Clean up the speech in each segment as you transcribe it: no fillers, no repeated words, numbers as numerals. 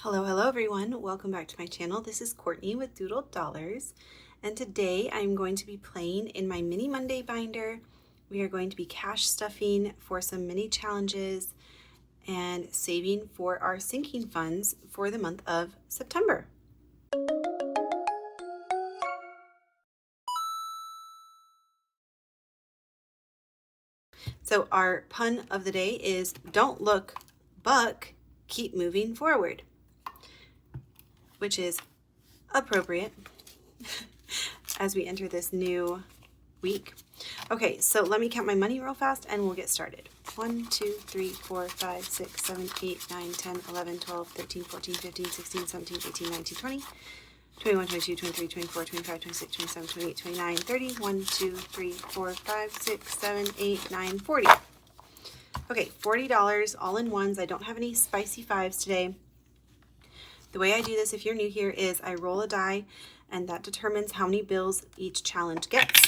Hello everyone. Welcome back to my channel. This is Courtney with Doodled Dollars, and today I'm going to be playing in my Mini Monday binder. We are going to be cash stuffing for some mini challenges and saving for our sinking funds for the month of September. So our pun of the day is don't look, buck, keep moving forward, which is appropriate as we enter this new week. Okay, so let me count my money real fast and we'll get started. 1, 2, 3, 4, 5, 6, 7, 8, 9, 10, 11, 12, 13, 14, 15, 16, 17, 18, 19, 20, 21, 22, 23, 24, 25, 26, 27, 28, 29, 30, 1, 2, 3, 4, 5, 6, 7, 8, 9, 40. Okay, $40 all in ones. I don't have any spicy fives today. The way I do this, if you're new here, is I roll a die and that determines how many bills each challenge gets.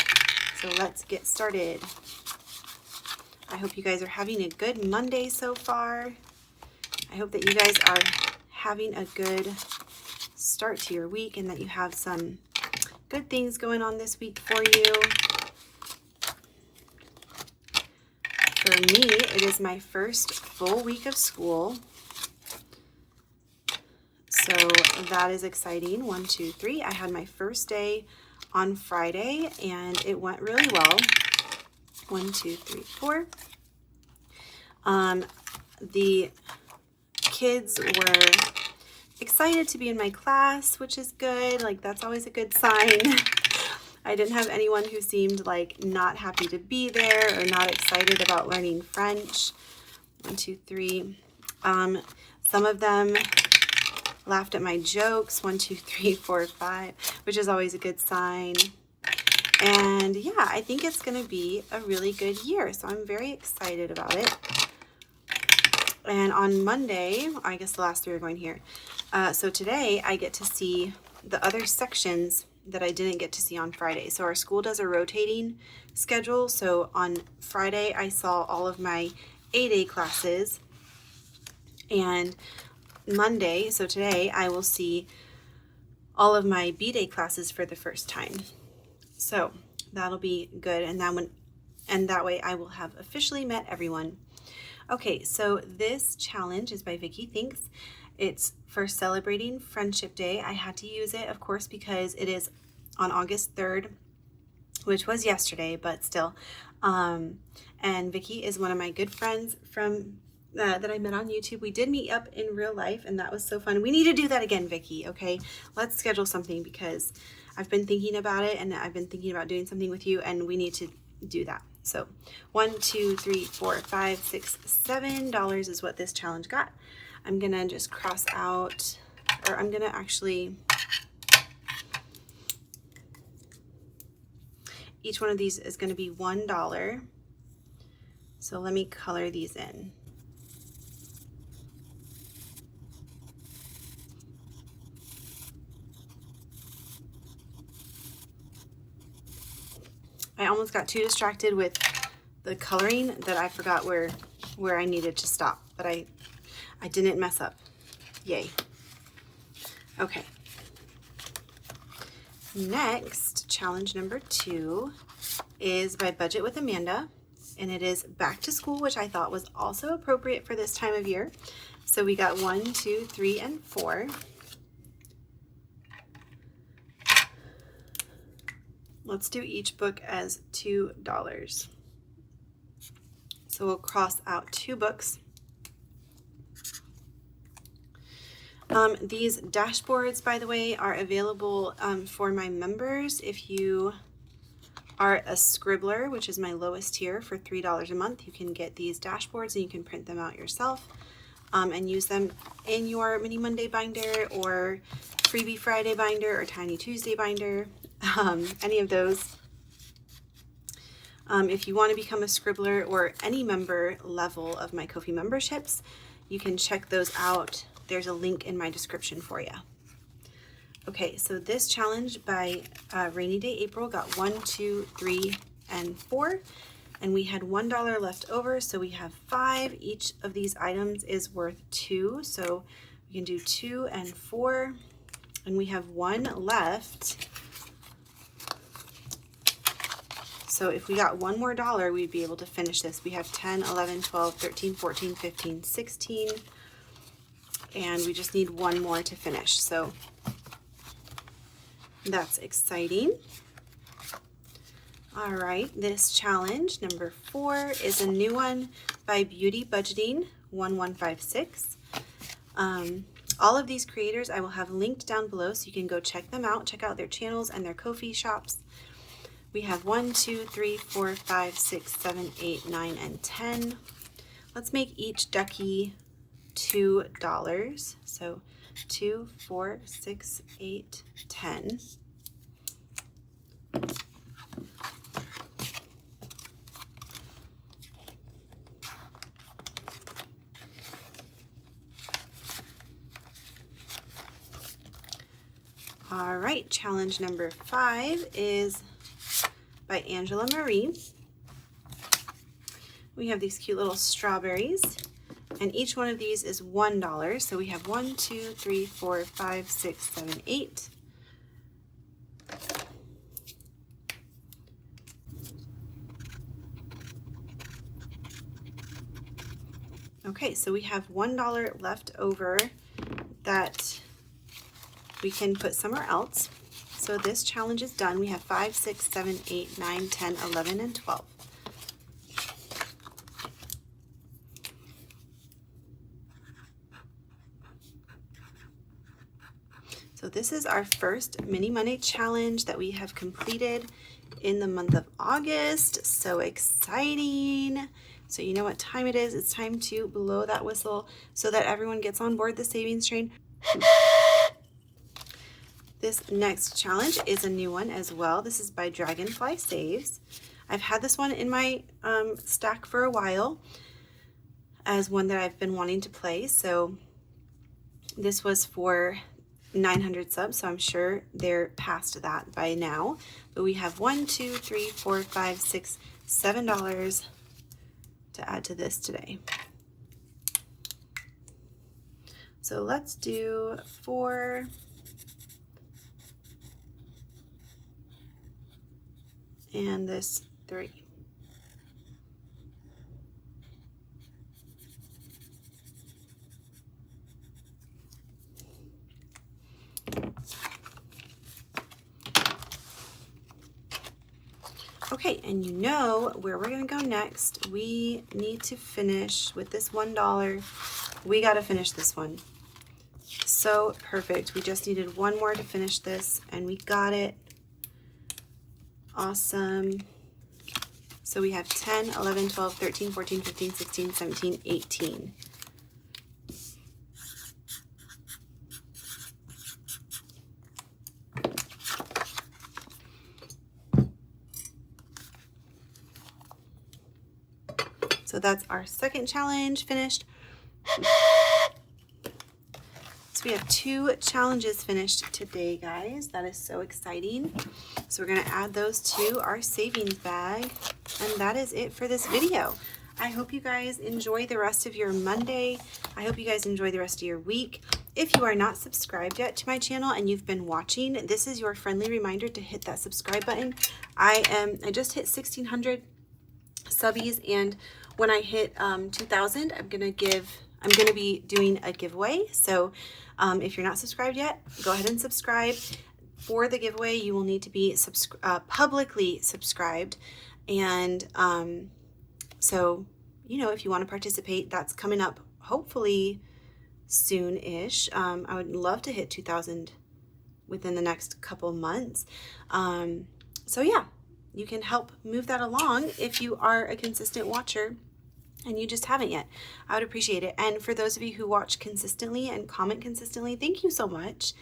So let's get started. I hope you guys are having a good Monday so far. I hope that you guys are having a good start to your week and that you have some good things going on this week for you. For me, it is my first full week of school. So that is exciting. 1, 2, 3. I had my first day on Friday and it went really well. 1, 2, 3, 4. The kids were excited to be in my class, which is good. Like, that's always a good sign. I didn't have anyone who seemed like not happy to be there or not excited about learning French. 1, 2, 3. Some of them laughed at my jokes. 1, 2, 3, 4, 5, which is always a good sign. And yeah, I think it's going to be a really good year. So I'm very excited about it. And on Monday, I guess the last 3 are going here. So today I get to see the other sections that I didn't get to see on Friday. So our school does a rotating schedule. So on Friday, I saw all of my A-Day classes. And Monday, so today, I will see all of my B-Day classes for the first time. So that'll be good, and that way I will have officially met everyone. Okay, so this challenge is by Vicki Thinks. It's for celebrating Friendship Day. I had to use it, of course, because it is on August 3rd, which was yesterday, but still. And Vicki is one of my good friends from that I met on YouTube. We did meet up in real life and that was so fun. We need to do that again, Vicki, okay? Let's schedule something because I've been thinking about it and I've been thinking about doing something with you and we need to do that. So 1, 2, 3, 4, 5, 6, $7 is what this challenge got. I'm gonna just cross out, or I'm gonna actually, each one of these is gonna be $1. So let me color these in. I almost got too distracted with the coloring that I forgot where I needed to stop, but I didn't mess up. Yay. Okay. Next, challenge number 2 is by Budget with Amanda, and it is back to school, which I thought was also appropriate for this time of year. So we got 1, 2, 3, and 4. Let's do each book as $2. So we'll cross out 2 books. These dashboards, by the way, are available for my members. If you are a scribbler, which is my lowest tier, for $3 a month, you can get these dashboards and you can print them out yourself and use them in your Mini Monday binder or Freebie Friday binder or Tiny Tuesday binder. Any of those. If you want to become a scribbler or any member level of my Ko-fi memberships, you can check those out. There's a link in my description for you. Okay, so this challenge by Rainy Day April got 1, 2, 3, and 4, and we had $1 left over, so we have 5. Each of these items is worth 2, so We can do 2 and 4, and we have 1 left. So if we got one more dollar, we'd be able to finish this. We have 10, 11, 12, 13, 14, 15, 16, and we just need 1 more to finish. So that's exciting. All right, this challenge, number 4, is a new one by Beauty Budgeting 1156. All of these creators I will have linked down below, so you can go check them out, check out their channels and their Ko-fi shops. We have 1, 2, 3, 4, 5, 6, 7, 8, 9, and 10. Let's make each ducky $2. So 2, 4, 6, 8, 10. All right, challenge number 5 is by Angela Marie. We have these cute little strawberries, and each one of these is $1. So we have 1, 2, 3, 4, 5, 6, 7, 8. Okay, so we have $1 left over that we can put somewhere else. So this challenge is done. We have 5, 6, 7, 8, 9, 10, 11, and 12. So this is our first Mini Monday challenge that we have completed in the month of August. So exciting. So you know what time it is. It's time to blow that whistle so that everyone gets on board the savings train. This next challenge is a new one as well. This is by Dragonfly Saves. I've had this one in my stack for a while as one that I've been wanting to play. So this was for 900 subs, so I'm sure they're past that by now. But we have 1, 2, 3, 4, 5, 6, $7 to add to this today. So let's do 4. And this 3. Okay, and you know where we're gonna go next. We need to finish with this $1. We gotta finish this one. So perfect. We just needed 1 more to finish this, and we got it. Awesome. So we have 10, 11, 12, 13, 14, 15, 16, 17, 18. So that's our second challenge finished. So we have 2 challenges finished today, guys. That is so exciting. So we're gonna add those to our savings bag, and that is it for this video. I hope you guys enjoy the rest of your Monday. I hope you guys enjoy the rest of your week. If you are not subscribed yet to my channel and you've been watching, this is your friendly reminder to hit that subscribe button. I just hit 1,600 subbies, and when I hit 2,000, I'm gonna be doing a giveaway. So if you're not subscribed yet, go ahead and subscribe. For the giveaway, you will need to be publicly subscribed, and so you know, if you want to participate, that's coming up hopefully soon-ish. I would love to hit 2,000 within the next couple months. So yeah, you can help move that along if you are a consistent watcher and you just haven't yet. I would appreciate it. And for those of you who watch consistently and comment consistently, thank you so much.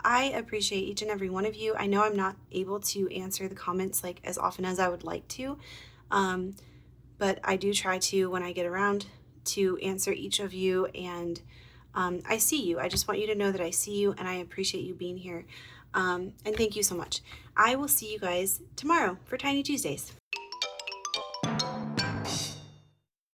I appreciate each and every one of you. I know I'm not able to answer the comments like as often as I would like to, but I do try to, when I get around, to answer each of you, and I see you. I just want you to know that I see you and I appreciate you being here. And thank you so much. I will see you guys tomorrow for Tiny Tuesdays.